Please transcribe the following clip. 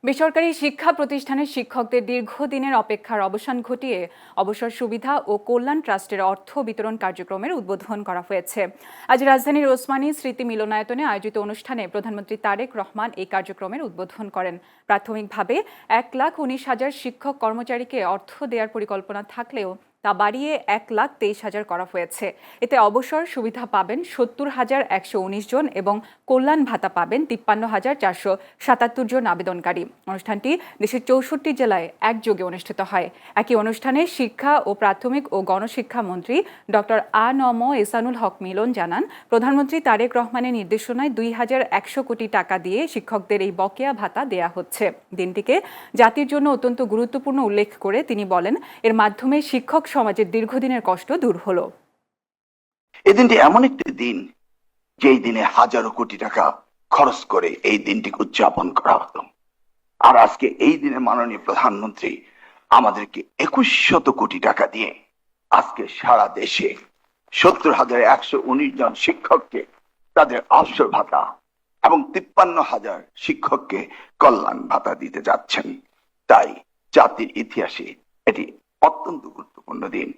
বেসরকারি শিক্ষা প্রতিষ্ঠানের শিক্ষকদের দীর্ঘদিনের অপেক্ষার অবসান ঘটিয়ে অবসর সুবিধা ও কল্যাণ ট্রাস্টের অর্থ বিতরণ কার্যক্রমের উদ্বোধন করা হয়েছে। আজ রাজধানীর ওসমানী স্মৃতি মিলনায়তনে আয়োজিত অনুষ্ঠানে প্রধানমন্ত্রী তারেক রহমান এই কার্যক্রমের উদ্বোধন করেন। প্রাথমিকভাবে 1,19,000 শিক্ষক কর্মচারীকে অর্থ দেওয়ার পরিকল্পনা থাকলেও তা বাড়িয়ে 1,23,000 করা হয়েছে। এতে অবসর সুবিধা পাবেন 70,119 জন এবং কল্যাণ ভাতা পাবেন 53,477 জন আবেদনকারী। অনুষ্ঠানটি দেশের 64 জেলায় একযোগে অনুষ্ঠিত হয়। একই অনুষ্ঠানে শিক্ষা ও প্রাথমিক ও গণশিক্ষা মন্ত্রী ডক্টর আ.ন.ম এহসানুল হক মিলন জানান, প্রধানমন্ত্রী তারেক রহমানের নির্দেশনায় 2,100 কোটি টাকা দিয়ে শিক্ষকদের এই বকেয়া ভাতা দেয়া হচ্ছে। দিনটিকে জাতির জন্য অত্যন্ত গুরুত্বপূর্ণ উল্লেখ করে তিনি বলেন, এর মাধ্যমে শিক্ষক সমাজের দীর্ঘদিনের কষ্ট দূর হলো। এই দিনটি এমন একটি দিন যেই দিনে হাজারো কোটি টাকা খরচ করে এই দিনটিকে উদযাপন করা হতো। আর আজকে এই দিনে মাননীয় প্রধানমন্ত্রী আমাদেরকে 2,100 কোটি টাকা দিয়ে আজকে সারা দেশে 70,119 জন শিক্ষককে তাদের অবসর ভাতা এবং 53,000 শিক্ষককে কল্যাণ ভাতা দিতে যাচ্ছেন। তাই জাতির ইতিহাসে এটি অত্যন্ত গুরুত্বপূর্ণ দিন।